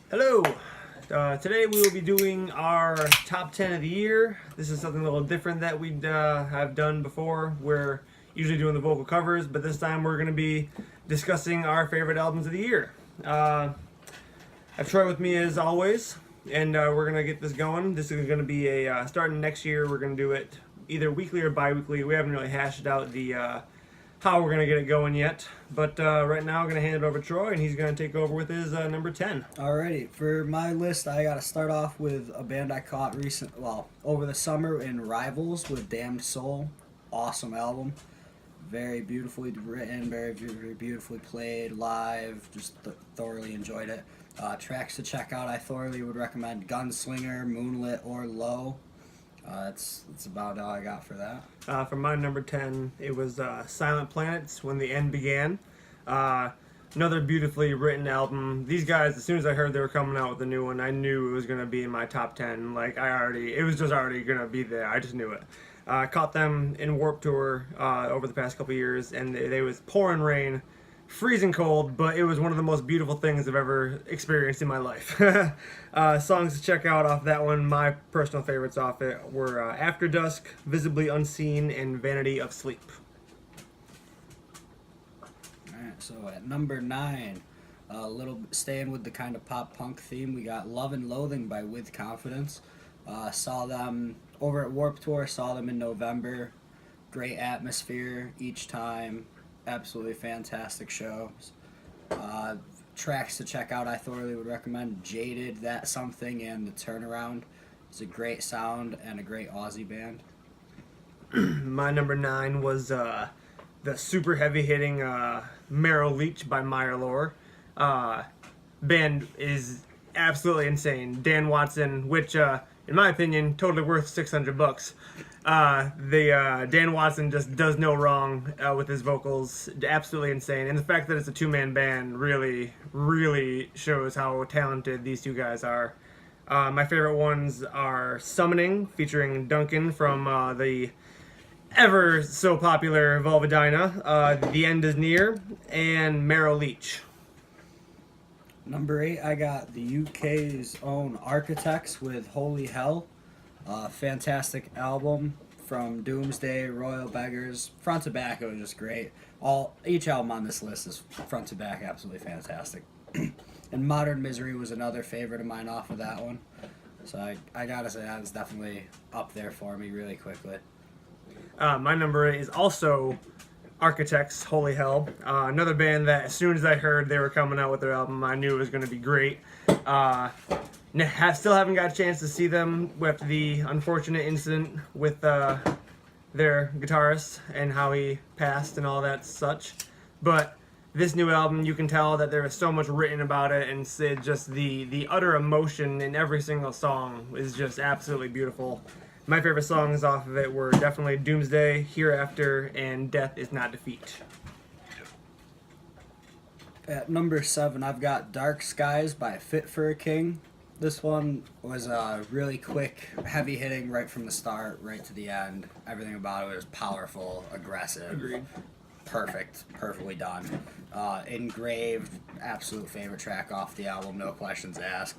Hello. Today we will be doing our top 10 of the year. This is something a little different that we have done before. We're usually doing the vocal covers, but this time we're going to be discussing our favorite albums of the year. I've Troy with me as always, and we're going to get this going. This is going to be starting next year, we're going to do it either weekly or bi-weekly. We haven't really hashed out the how we're going to get it going yet. But right now, I'm going to hand it over to Troy, and he's going to take over with his number 10. Alrighty, for my list, I gotta start off with a band I caught over the summer in Rivals with Damned Soul. Awesome album. Very beautifully written, very beautifully played live. Just thoroughly enjoyed it. Tracks to check out, I thoroughly would recommend Gunslinger, Moonlit, or Low. That's about all I got for that. For my number 10, it was Silent Planets, When the End Began. Another beautifully written album. These guys, as soon as I heard they were coming out with a new one, I knew it was going to be in my top 10. It was just already going to be there. I just knew it. Caught them in Warped Tour over the past couple years, and they was pouring rain, freezing cold, but it was one of the most beautiful things I've ever experienced in my life. Songs to check out off that one, my personal favorites off it were After Dusk, Visibly Unseen, and Vanity of Sleep. Alright, so at number 9, a little staying with the kind of pop punk theme, we got Love and Loathing by With Confidence. Saw them over at Warped Tour, saw them in November. Great atmosphere each time. Absolutely fantastic shows. Tracks to check out, I thoroughly would recommend Jaded, That Something, and The Turnaround. It's a great sound and a great Aussie band. My number 9 was the super heavy hitting Merrill Leach by Meyer Lore. Band is absolutely insane. Dan Watson, which in my opinion, totally worth $600. Dan Watson just does no wrong with his vocals. Absolutely insane. And the fact that it's a two-man band really, really shows how talented these two guys are. My favorite ones are Summoning, featuring Duncan from the ever so popular Vulvodyne, The End Is Near, and Merrill Leach. Number 8, I got the UK's own Architects with Holy Hell. Fantastic album from Doomsday, Royal Beggars. Front to back, it was just great. Each album on this list is front to back absolutely fantastic. And Modern Misery was another favorite of mine off of that one. So I gotta say that was definitely up there for me really quickly. My number 8 is also Architects, Holy Hell. Another band that as soon as I heard they were coming out with their album, I knew it was going to be great. Still haven't got a chance to see them with the unfortunate incident with their guitarist and how he passed and all that such. But this new album, you can tell that there is so much written about it, and it's just the utter emotion in every single song is just absolutely beautiful. My favorite songs off of it were definitely Doomsday, Hereafter, and Death Is Not Defeat. At number 7, I've got Dark Skies by Fit for a King. This one was really quick, heavy hitting right from the start, right to the end. Everything about it was powerful, aggressive. Agreed. Perfectly done. Engraved, absolute favorite track off the album, no questions asked.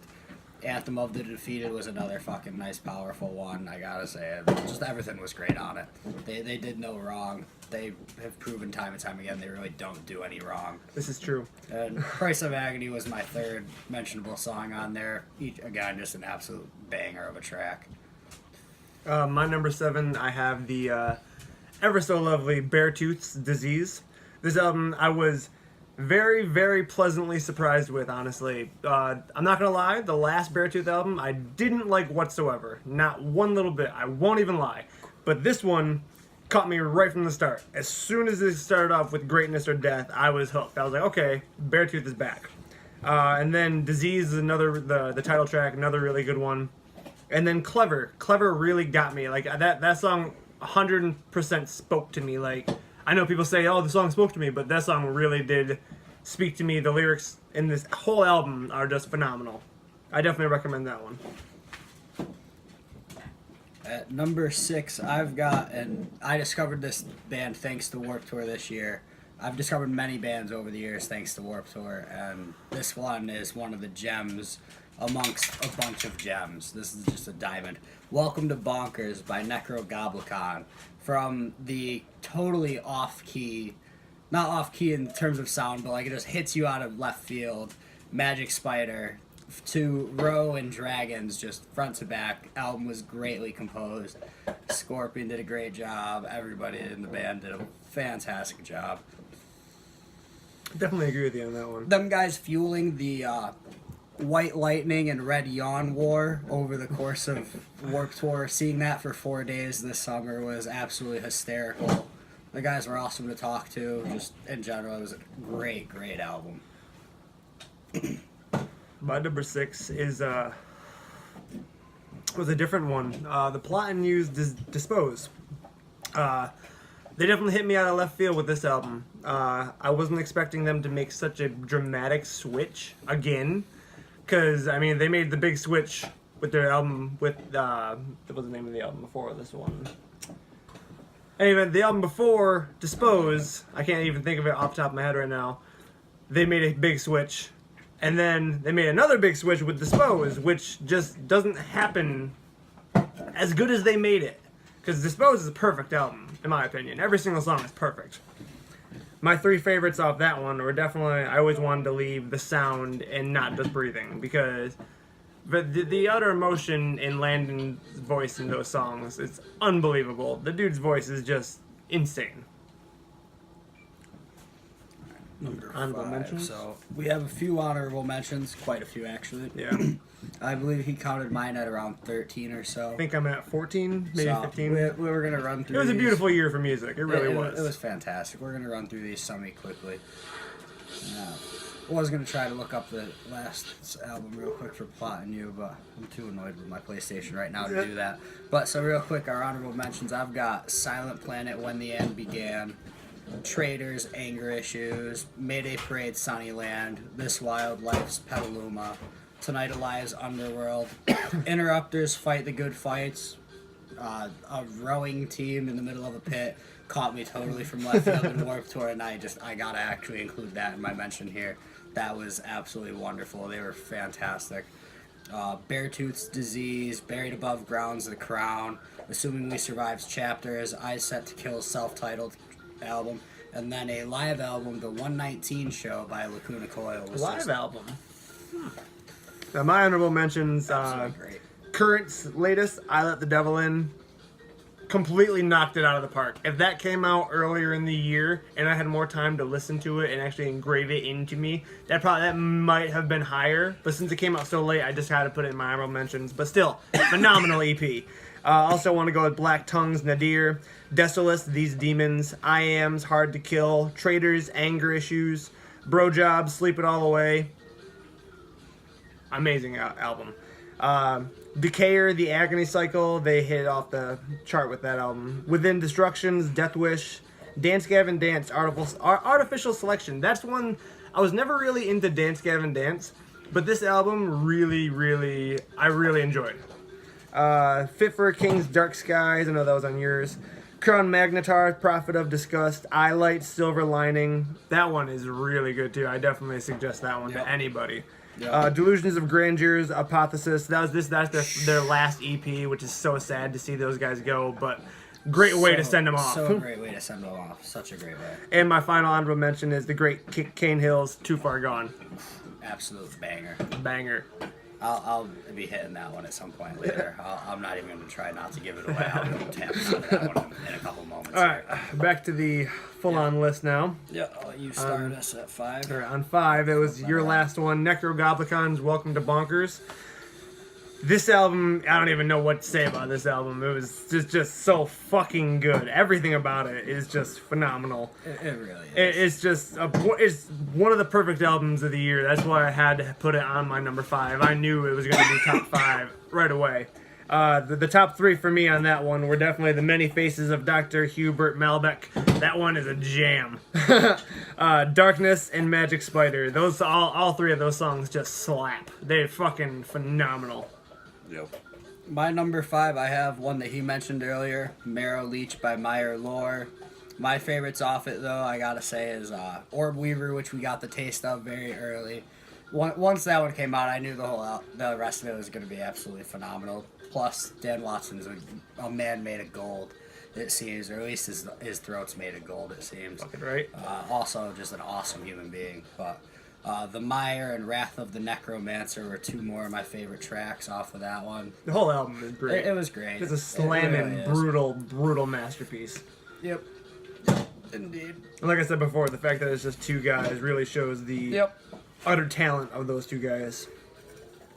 Anthem of the Defeated was another fucking nice, powerful one, I gotta say. Just everything was great on it. They did no wrong. They have proven time and time again they really don't do any wrong. This is true. And Price of Agony was my third mentionable song on there. Again, just an absolute banger of a track. My number 7, I have the ever so lovely Beartooth's Disease. This album I was very, very pleasantly surprised with, honestly. I'm not gonna lie, the last Beartooth album I didn't like whatsoever. Not one little bit. I won't even lie. But this one caught me right from the start. As soon as it started off with Greatness or Death, I was hooked. I was like, okay, Beartooth is back. And then Disease is the title track, another really good one. And then Clever. Clever really got me. Like, that song 100% spoke to me. Like, I know people say, oh, the song spoke to me, but that song really did speak to me. The lyrics in this whole album are just phenomenal. I definitely recommend that one. At number 6, I've got, and I discovered this band thanks to Warped Tour this year, I've discovered many bands over the years thanks to Warped Tour, and this one is one of the gems amongst a bunch of gems. This is just a diamond. Welcome to Bonkers by Necrogoblicon. From the totally off-key, not off-key in terms of sound, but like it just hits you out of left field, Magic Spider, to Row and Dragons, just front to back. Album was greatly composed. Scorpion did a great job. Everybody in the band did a fantastic job. Definitely agree with you on that one. Them guys fueling the White Lightning and Red Yawn war over the course of Warped Tour. Seeing that for 4 days this summer was absolutely hysterical. The guys were awesome to talk to. Just in general, it was a great, great album. My number 6 is was a different one. The Plot used Dispose. They definitely hit me out of left field with this album. I wasn't expecting them to make such a dramatic switch again, because I mean they made the big switch with their album with what was the name of the album before this one? Anyway, the album before Dispose, I can't even think of it off the top of my head right now. They made a big switch, and then they made another big switch with Dispose, which just doesn't happen as good as they made it. Because Dispose is a perfect album, in my opinion. Every single song is perfect. My 3 favorites off that one were definitely, I always wanted to leave the sound and not just breathing, because the utter emotion in Landon's voice in those songs is unbelievable. The dude's voice is just insane. Number Honorable 5. mentions? So we have a few honorable mentions, quite a few actually. Yeah. I believe he counted mine at around 13 or so. I think I'm at 14, maybe 15. We were going to run through It was a these. beautiful year for music. It really was. It was fantastic. We're going to run through these semi-quickly. I was going to try to look up the last album real quick for Plot and You, but I'm too annoyed with my PlayStation right now to do that. But so real quick, our honorable mentions, I've got Silent Planet, When the End Began, Traders, Anger Issues, Mayday Parade, Sunnyland, This Wild Life's Petaluma, Tonight Alive's Underworld, Interrupters, Fight the Good Fights, a rowing team in the middle of a pit, caught me totally from left field in Warped Tour, and I gotta actually include that in my mention here. That was absolutely wonderful. They were fantastic. Beartooth's Disease, Buried Above Ground's The Crown, Assuming We Survive's Chapters, Eyes Set to Kill self-titled album, and then a live album, The 119 Show by Lacuna Coil. Was Live album. Now my honorable mentions, great. Current's latest, I Let the Devil In, completely knocked it out of the park. If that came out earlier in the year and I had more time to listen to it and actually engrave it into me, that might have been higher. But since it came out so late, I just had to put it in my honorable mentions. But still, phenomenal EP. Also want to go with Black Tongue's Nadir, Desolus, These Demons, I Am's Hard to Kill, Traders, Anger Issues, Bro Job, Sleep It All Away. Amazing album. Decayer, The Agony Cycle, they hit off the chart with that album. Within Destructions, Death Wish, Dance Gavin Dance, Artificial Selection. That's one, I was never really into Dance Gavin Dance, but this album I really enjoyed. Fit for a King's Dark Skies, I know that was on yours. Crown Magnetar, Prophet of Disgust, I Light, Silver Lining. That one is really good too. I definitely suggest that one to anybody. Yep. Delusions of Grandeurs, Apotheosis. That's their last EP, which is so sad to see those guys go, but great way to send them off. So a great way to send them off. Such a great way. And my final honorable mention is the great Cane Hill's Too Far Gone. Absolute banger. Banger. I'll be hitting that one at some point later. I'm not even going to try not to give it away. I'll go tap into that one in a couple moments. All right, back to the full-on list now. Yeah, I'll let you start us at 5. All right, on 5, it was your last one, Necrogoblicon's Welcome to Bonkers. This album, I don't even know what to say about this album. It was just so fucking good. Everything about it is just phenomenal. It really is. It's just it's one of the perfect albums of the year. That's why I had to put it on my number 5. I knew it was going to be top 5 right away. The top 3 for me on that one were definitely The Many Faces of Dr. Hubert Malbec. That one is a jam. Darkness and Magic Spider. Those all 3 of those songs just slap. They're fucking phenomenal. Yep. My number 5, I have one that he mentioned earlier, Marrow Leech by Meyer Lore. My favorites off it, though, I gotta say, is Orb Weaver, which we got the taste of very early. Once that one came out, I knew the rest of it was going to be absolutely phenomenal. Plus, Dan Watson's a man made of gold, it seems, or at least his throat's made of gold, it seems. Fucking right. Also, just an awesome human being. But The Mire and Wrath of the Necromancer were two more of my favorite tracks off of that one. The whole album is great. It was great. It's a slamming, really brutal masterpiece. Yep. Indeed. And like I said before, the fact that it's just two guys really shows the utter talent of those two guys.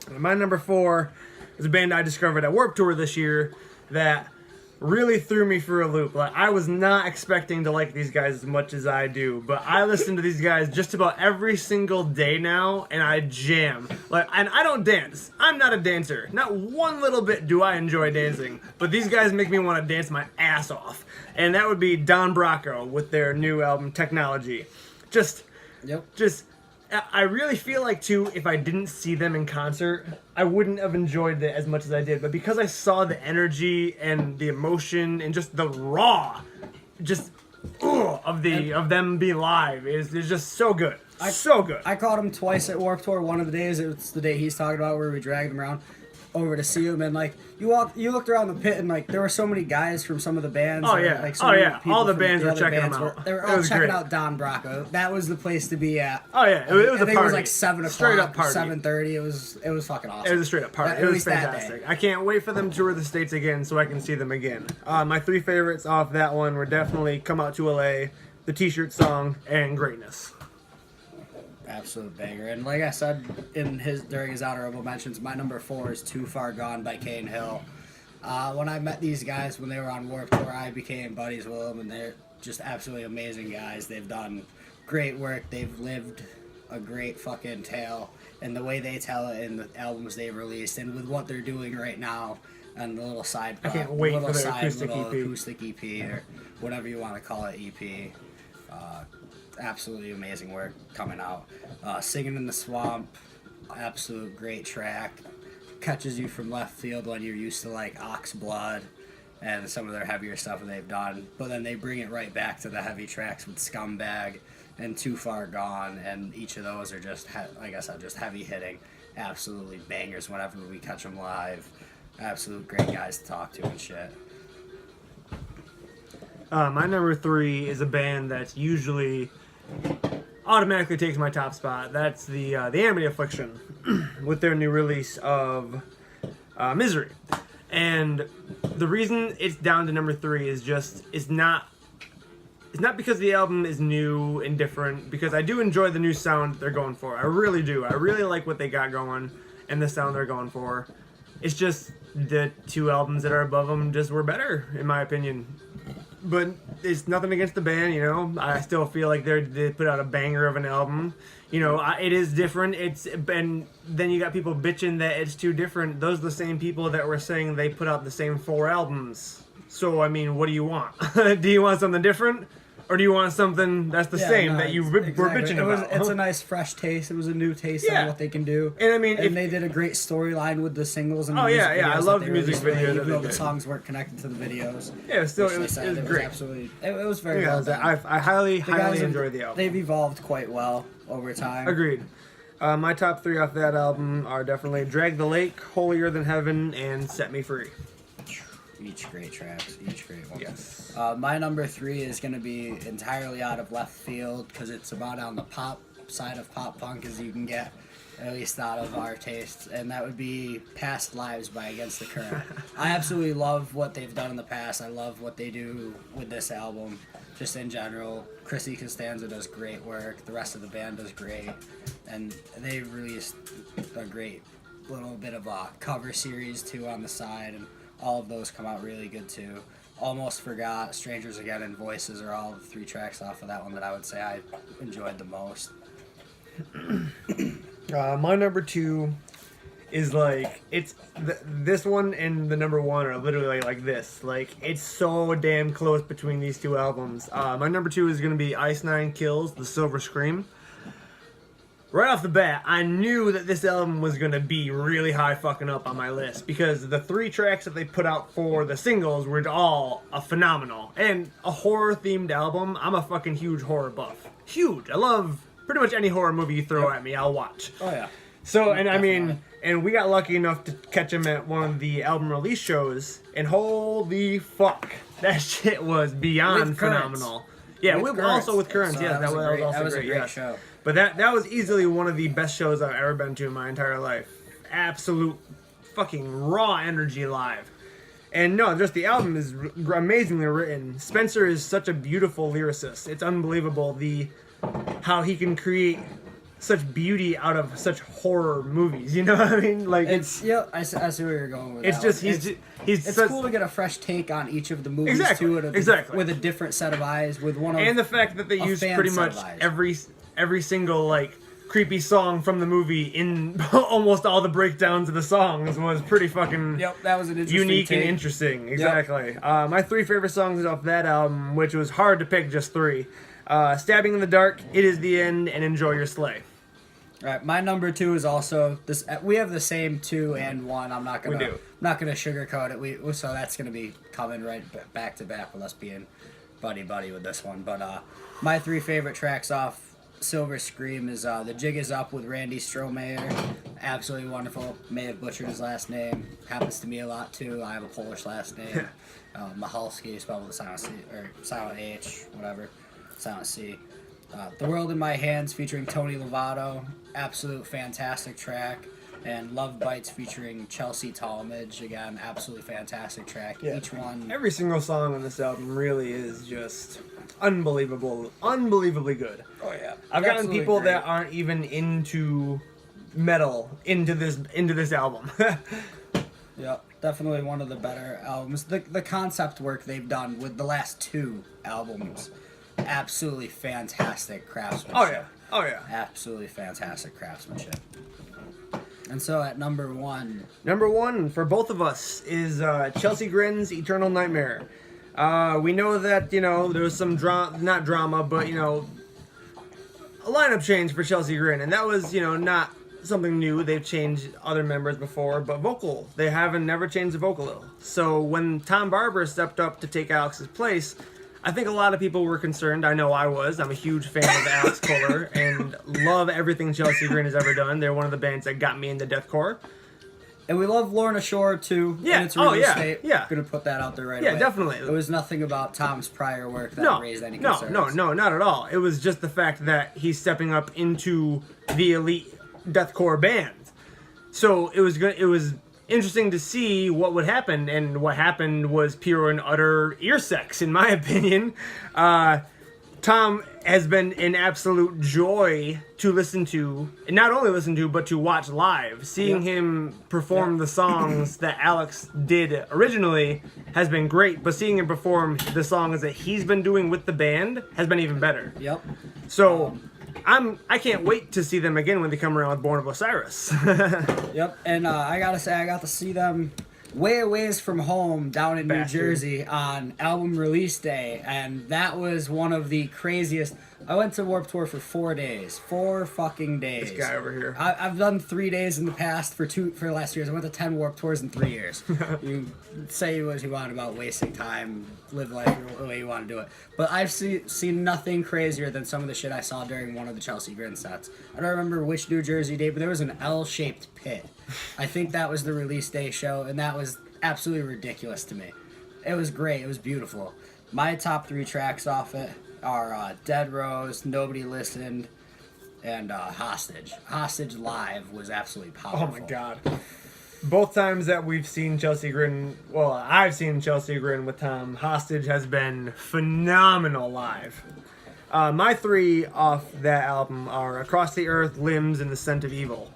And my number 4 is a band I discovered at Warped Tour this year that really threw me for a loop. Like, I was not expecting to like these guys as much as I do, but I listen to these guys just about every single day now, and I jam. And I don't dance. I'm not a dancer. Not one little bit do I enjoy dancing, but these guys make me want to dance my ass off. And that would be Don Bracco with their new album, Technology. I really feel like, too, if I didn't see them in concert, I wouldn't have enjoyed it as much as I did. But because I saw the energy and the emotion and just the raw, of them being live, is just so good. So good. I caught him twice at Warped Tour. One of the days, it's the day he's talking about where we dragged him around over to see him, and you looked around the pit, and there were so many guys from some of the bands. Oh yeah, all the bands were checking him out. They were all checking out Don Bracco. That was the place to be at. Oh yeah, it was a party. It was like 7 o'clock, straight up party. 7:30. It was fucking awesome. It was a straight up party. It was fantastic. I can't wait for them to tour the States again so I can see them again. My 3 favorites off that one were definitely "Come Out to LA," the T-shirt song, and "Greatness." Absolute banger. And like I said during his honorable mentions, my number 4 is "Too Far Gone" by Cane Hill. When I met these guys when they were on Warped Tour, I became buddies with them, and they're just absolutely amazing guys. They've done great work. They've lived a great fucking tale, and the way they tell it in the albums they've released, and with what they're doing right now, and the little side. I can't wait for their acoustic EP or whatever you want to call it, EP. Absolutely amazing work coming out. Singing in the Swamp, absolute great track. Catches you from left field when you're used to Ox Blood and some of their heavier stuff that they've done. But then they bring it right back to the heavy tracks with Scumbag and Too Far Gone, and each of those are just, like I said, just heavy hitting. Absolutely bangers whenever we catch them live. Absolute great guys to talk to and shit. My number 3 is a band that's usually automatically takes my top spot. That's the Amity Affliction with their new release of Misery. And the reason it's down to number 3 is just it's not because the album is new and different, because I do enjoy the new sound they're going for. I really do. I really like what they got going and the sound they're going for. It's just the 2 albums that are above them just were better, in my opinion. But it's nothing against the band, I still feel like they put out a banger of an album. It is different. And then you got people bitching that it's too different. Those are the same people that were saying they put out the same 4 albums. So, I mean, what do you want? Do you want something different? Or do you want something that's the same that you were bitching about? It's a nice fresh taste. It was a new taste of what they can do. And I mean, they did a great storyline with the singles and music videos. I love the music videos. Even though the songs weren't connected to the videos. Yeah, it was great. It was very well done. I highly enjoyed the album. They've evolved quite well over time. Agreed. My top 3 off that album are definitely "Drag the Lake," "Holier Than Heaven," and "Set Me Free." Each great tracks, each great one. Yes. My number 3 is going to be entirely out of left field because it's about on the pop side of pop punk as you can get, at least out of our tastes, and that would be "Past Lives" by Against the Current. I absolutely love what they've done in the past. I love what they do with this album, just in general. Chrissy Costanza does great work. The rest of the band does great, and they released a great little bit of a cover series too on the side, and all of those come out really good too. Almost Forgot, Strangers Again, and Voices are all the 3 tracks off of that one that I would say I enjoyed the most. My number 2 is this one and the number 1 are literally like this. It's so damn close between these 2 albums. My number 2 is going to be Ice Nine Kills, The Silver Scream. right off the bat, I knew that this album was going to be really high fucking up on my list because the 3 tracks that they put out for the singles were all phenomenal. And a horror-themed album, I'm a fucking huge horror buff. Huge. I love pretty much any horror movie you throw at me, I'll watch. Oh, yeah. So, and I mean, and we got lucky enough to catch him at one of the album release shows, and holy fuck, that shit was beyond phenomenal. Yeah, also with Currents, so yeah, that was also a great show. But that was easily one of the best shows I've ever been to in my entire life. Absolute fucking raw energy live. And no, just the album is amazingly written. Spencer is such a beautiful lyricist. It's unbelievable how he can create such beauty out of such horror movies. You know what I mean? Like I see where you're going with it's that. It's cool to get a fresh take on each of the movies exactly, too, with a different set of eyes, with one of and the fact that they use pretty much every single like creepy song from the movie in almost all the breakdowns of the songs was pretty fucking that was an interesting unique take. and interesting. Exactly. My 3 favorite songs off that album, which was hard to pick, just 3. Stabbing in the Dark, It Is the End, and Enjoy Your Sleigh. All right, my number 2 is also this. We have the same 2 and 1. I'm not gonna sugarcoat it. So that's gonna be coming right back to back with us being buddy with this one. But my 3 favorite tracks off Silver Scream is The Jig Is Up with Randy Strohmayer. Absolutely wonderful. May have butchered his last name. Happens to me a lot too. I have a Polish last name. Mahalski, spelled with a silent C or silent H, whatever, silent C. The World in My Hands featuring Tony Lovato, absolute fantastic track. And Love Bites featuring Chelsea Talmadge, again, absolutely fantastic track. Yeah. Each one. Every single song on this album really is just unbelievably good. Oh yeah. I've gotten people that aren't even into metal into this album. Yeah, definitely one of the better albums. The concept work they've done with the last 2 albums. Absolutely fantastic craftsmanship. Oh yeah. Absolutely fantastic craftsmanship. And so at number 1. Number 1 for both of us is Chelsea Grin's Eternal Nightmare. We know that, there was some not drama, but, a lineup change for Chelsea Grin. And that was, not something new. They've changed other members before, but vocal. They haven't never changed the vocal. So when Tom Barber stepped up to take Alex's place, I think a lot of people were concerned. I know I was. I'm a huge fan of Alex Kohler and love everything Chelsea Grin has ever done. They're one of the bands that got me into deathcore. And we love Lorna Shore too. Yeah. It's real estate. Yeah. Gonna put that out there right away. Yeah, definitely. It was nothing about Tom's prior work that raised any concerns. No, not at all. It was just the fact that he's stepping up into the elite deathcore band. So it was interesting to see what would happen, and what happened was pure and utter ear sex, in my opinion. Tom has been an absolute joy to listen to, and not only listen to, but to watch live. Seeing him perform the songs that Alex did originally has been great, but seeing him perform the songs that he's been doing with the band has been even better. Yep. So I can't wait to see them again when they come around with Born of Osiris. Yep, and I gotta say, I got to see them way a ways from home down in New Jersey on album release day, and that was one of the craziest. I went to Warped Tour for 4 days. 4 fucking days. This guy over here. I've done 3 days in the past for the last years. I went to 10 Warped Tours in 3 years. You say what you want about wasting time, live life the way you want to do it. But I've seen nothing crazier than some of the shit I saw during one of the Chelsea Grin sets. I don't remember which New Jersey day, but there was an L-shaped pit. I think that was the release day show, and that was absolutely ridiculous to me. It was great. It was beautiful. My top 3 tracks off it are Dead Rose, Nobody Listened, and Hostage. Hostage live was absolutely powerful. Oh my god. Both times that we've seen Chelsea Grin, well, I've seen Chelsea Grin with Tom, Hostage has been phenomenal live. My 3 off that album are Across the Earth, Limbs, and The Scent of Evil.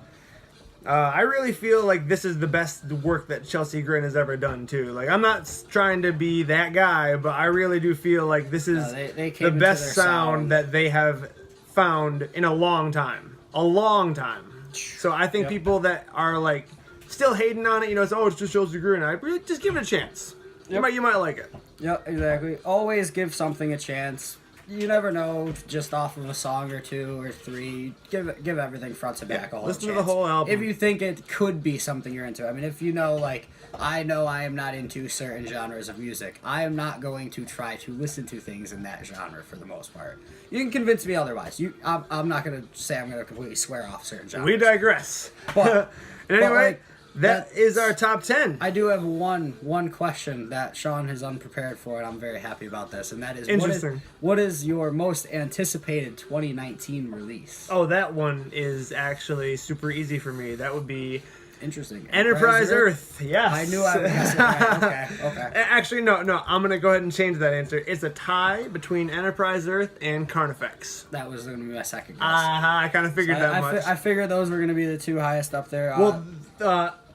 I really feel like this is the best work that Chelsea Grin has ever done, too. Like, I'm not trying to be that guy, but I really do feel like this is the best sound that they have found in a long time. A long time. So I think people that are, like, still hating on it, it's just Chelsea Grin. I really just give it a chance. You might like it. Yep, exactly. Always give something a chance. you never know just off of a song or two or three. Give everything front to back a whole listen to chance. the whole album. If you think it could be something you're into. I mean, if you know, like, I know I am not into certain genres of music. I am not going to try to listen to things in that genre for the most part. You can convince me otherwise. I'm not going to say I'm going to completely swear off certain genres. We digress. But, anyway, like, that is our top 10. I do have one question that Shaun is unprepared for, and I'm very happy about this, and that is Interesting. What is your most anticipated 2019 release? Oh, that one is actually super easy for me. That would be Interesting. Enterprise Earth. Yes. I knew I would guess it right. Okay. Actually, no. I'm going to go ahead and change that answer. It's a tie between Enterprise Earth and Carnifex. That was going to be my second guess. I kind of figured that much. I figured those were going to be the two highest up there. Well,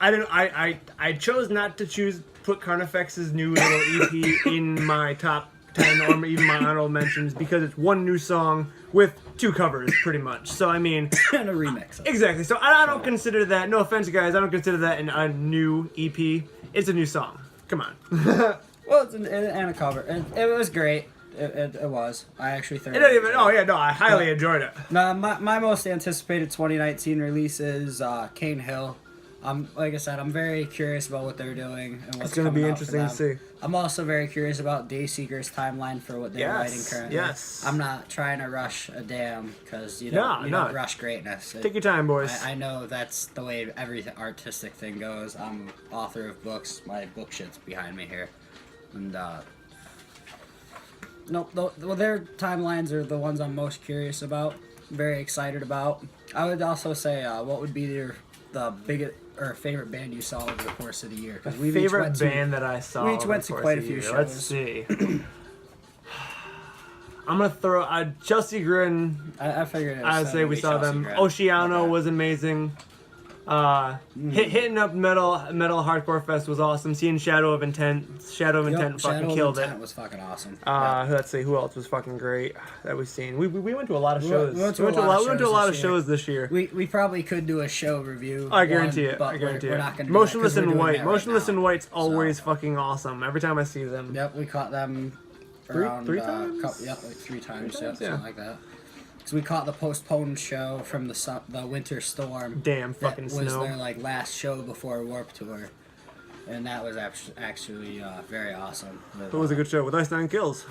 I didn't. I chose not to put Carnifex's new little EP in my top 10 or even my honorable mentions because it's one new song with two covers, pretty much. So I mean, and a remix. Exactly. So I don't consider that. No offense, guys. I don't consider that a new EP. It's a new song. Come on. Well, it's and a cover. It was great. It was. I actually It didn't even. Oh yeah, no. I highly enjoyed it. No, my most anticipated 2019 release is Cane Hill. Like I said, I'm very curious about what they're doing and what's It's going to be coming out for interesting to them. see. I'm also very curious about Dayseeker's timeline for what they're writing currently. Yes. I'm not trying to rush a damn because you No, don't rush greatness. Take your time, boys. I know that's the way every artistic thing goes. I'm author of books. My book shit's behind me here, and their timelines are the ones I'm most curious about. Very excited about. I would also say, what would be the biggest or favorite band you saw over the course of the year? My favorite band that I saw. We each went to quite a few shows. Let's see. I'm gonna throw Chelsea Grin. I figured it was I would say we saw Chelsea them. Grin. Oceano Okay. was amazing. Hitting up metal hardcore fest was awesome. Seeing Shadow of Intent fucking Shadow killed of Intent it. was fucking awesome. Let's see who else was fucking great that we've seen. We went to a lot of shows. We went to a lot of shows this year. We probably could do a show review. I guarantee it. But I guarantee we're it. not gonna Motionless do that 'cause in we're doing White. that Motionless right in now. White's always So. fucking awesome. Every time I see them. Yep, we caught them Three around times? Like 3 times. Three times, Yep, yeah. something like that. Because we caught the postponed show from the winter storm. Damn fucking that was snow. their last show before Warped Tour, and that was actually very awesome. It was a good show with Ice Nine Kills.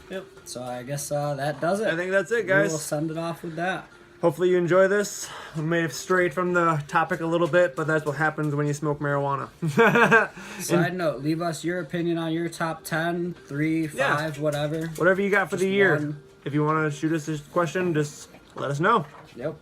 Yep. So I guess that does it. I think that's it, We will guys. send it off with that. Hopefully you enjoy this. We may have strayed from the topic a little bit, but that's what happens when you smoke marijuana. Side note: leave us your opinion on your top 10, 3, 5, whatever. Whatever you got for Just the year. one. If you want to shoot us a question, just let us know. Yep.